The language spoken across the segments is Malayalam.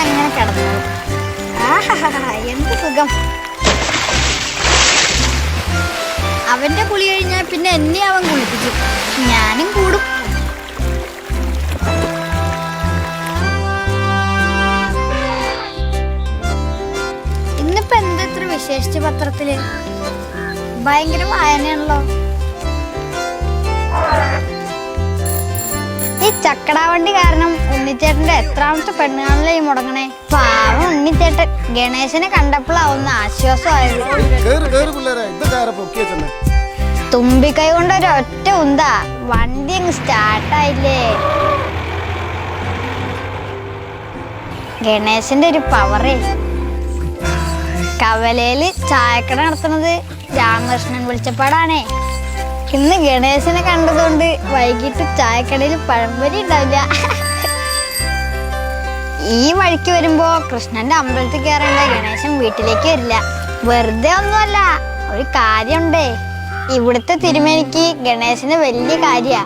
അങ്ങനെ കിടന്നു. എന്ത് സുഖം. അവന്റെ കുളി കഴിഞ്ഞാൽ പിന്നെ എന്നെ അവൻ കുളിപ്പിക്കും, ഞാനും കൂടും. ഇന്നിപ്പോ എന്തെത്ര വിശേഷിച്ച പത്രത്തില്, ഭയങ്കര വായനയാണല്ലോ. ഈ ചക്കടാവണ്ടി കാരണം ഉണ്ണിച്ചേട്ടന്റെ എത്രാമത്തെ പെണ്ണുകാണല്ലേ ഈ മുടങ്ങണേ. പാവം ഉണ്ണിച്ചേട്ടൻ ഗണേശനെ കണ്ടപ്പോഴാവുന്ന ആശ്വാസമായത്. തുമ്പിക്കൈ കൊണ്ട് ഒരൊറ്റ ഉന്താ വണ്ടി അങ്ങ് സ്റ്റാർട്ടായില്ലേ. ഗണേശന്റെ ഒരു പവറേ. കവലയില് ചായക്കട നടത്തുന്നത് രാമകൃഷ്ണൻ വെളിച്ചപ്പാടാണേ. ഇന്ന് ഗണേശനെ കണ്ടതുകൊണ്ട് വൈകിട്ട് ചായക്കടയിൽ പഴംപൊരി ഉണ്ടാവില്ല. ഈ വഴിക്ക് വരുമ്പോ കൃഷ്ണന്റെ അമ്പലത്തിൽ കയറേണ്ട ഗണേശൻ വീട്ടിലേക്ക് വരില്ല. വെറുതെ ഒന്നുമല്ല, ഒരു കാര്യമുണ്ടേ. ഇവിടുത്തെ തിരുമേനിക്ക് ഗണേശന് വലിയ കാര്യാ.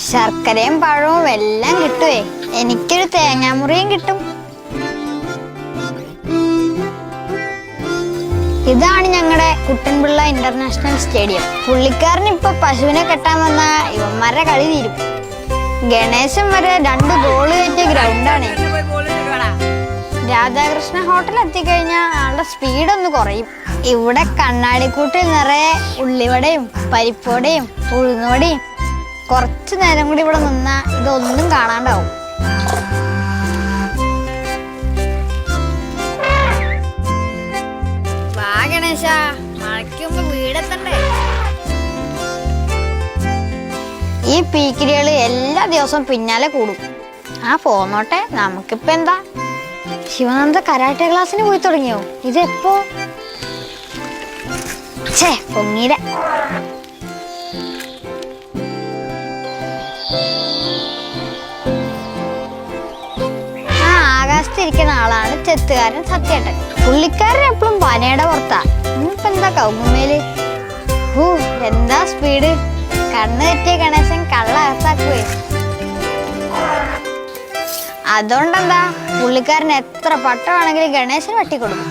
ശർക്കരയും പഴവും എല്ലാം കിട്ടുവേ. എനിക്കൊരു തേങ്ങാമുറിയും കിട്ടും. ഇതാണ് ഞങ്ങളുടെ കുട്ടൻപിള്ള ഇന്റർനാഷണൽ സ്റ്റേഡിയം. പുള്ളിക്കാരൻ ഇപ്പൊ പശുവിനെ കെട്ടാൻ വന്ന ഇവന്മാരുടെ കളി തീരും. ഗണേശൻ വരെ 2 ഗോള് കയറ്റിയ ഗ്രൗണ്ടാണ്. രാധാകൃഷ്ണ ഹോട്ടൽ എത്തിക്കഴിഞ്ഞാൽ ആളുടെ സ്പീഡൊന്ന് കുറയും. ഇവിടെ കണ്ണാടിക്കൂട്ടിൽ നിറയെ ഉള്ളിവടയും പരിപ്പോടയും ഉഴുന്നുവടയും. കുറച്ചു നേരം കൂടി ഇവിടെ നിന്നാ ഇതൊന്നും കാണാണ്ടാവും. ഗണേശ, മഴയ്ക്ക് മുമ്പ് വീടെത്തണ്ടേ? ഈ പീക്കിരികള് എല്ലാ ദിവസവും പിന്നാലെ കൂടും. പോന്നോട്ടെ, നമുക്കിപ്പ എന്താ. ശിവനന്ദ കരാട്ടെ ക്ലാസ്സിന് പോയി തുടങ്ങിയോ? ഇതെപ്പോ? പൊങ്ങീര. ആകാശത്തിരിക്കുന്ന ആളാണ് ചെത്തുകാരൻ സത്യേട്ടൻ. പുള്ളിക്കാരൻ എപ്പോഴും പനയുടെ പുറത്താ. ഇന്നിപ്പോ എന്താ കൗകുമേല്. എന്താ സ്പീഡ്. കണ്ണ് തെറ്റിയ ഗണേശൻ കള്ള അകത്താക്കുവേ. അതുകൊണ്ടെന്താ, പുള്ളിക്കാരൻ എത്ര പട്ടമാണെങ്കിലും ഗണേശൻ വെട്ടിക്കൊടുക്കും.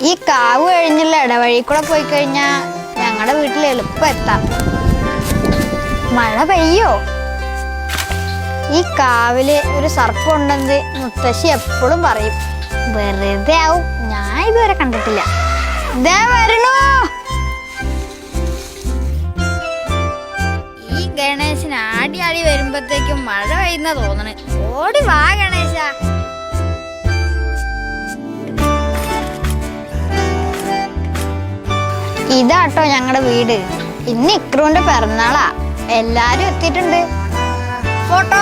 ഈ കാവ് കഴിഞ്ഞുള്ള ഇടവഴി കൂടെ പോയി കഴിഞ്ഞാൽ ഞങ്ങളുടെ വീട്ടിൽ എളുപ്പം എത്താം. മഴ പെയ്യോ? ഈ കാവില് ഒരു സർപ്പം ഉണ്ടെന്ന് മുത്തശ്ശി എപ്പോഴും പറയും. വെറുതെ ആവും, ഞാൻ ഇതുവരെ കണ്ടിട്ടില്ല. ദേ വരണു. ഈ ഗണേശൻ ആടി ആടി വരുമ്പോഴത്തേക്കും മഴ പെയ്യുന്ന തോന്നണ്. ഓടി വാ ഗണേശ. ഇതാട്ടോ ഞങ്ങളുടെ വീട്. ഇന്ന് ഇക്രുവിന്റെ പിറന്നാളാ. എല്ലാരും എത്തിയിട്ടുണ്ട്. ഫോട്ടോ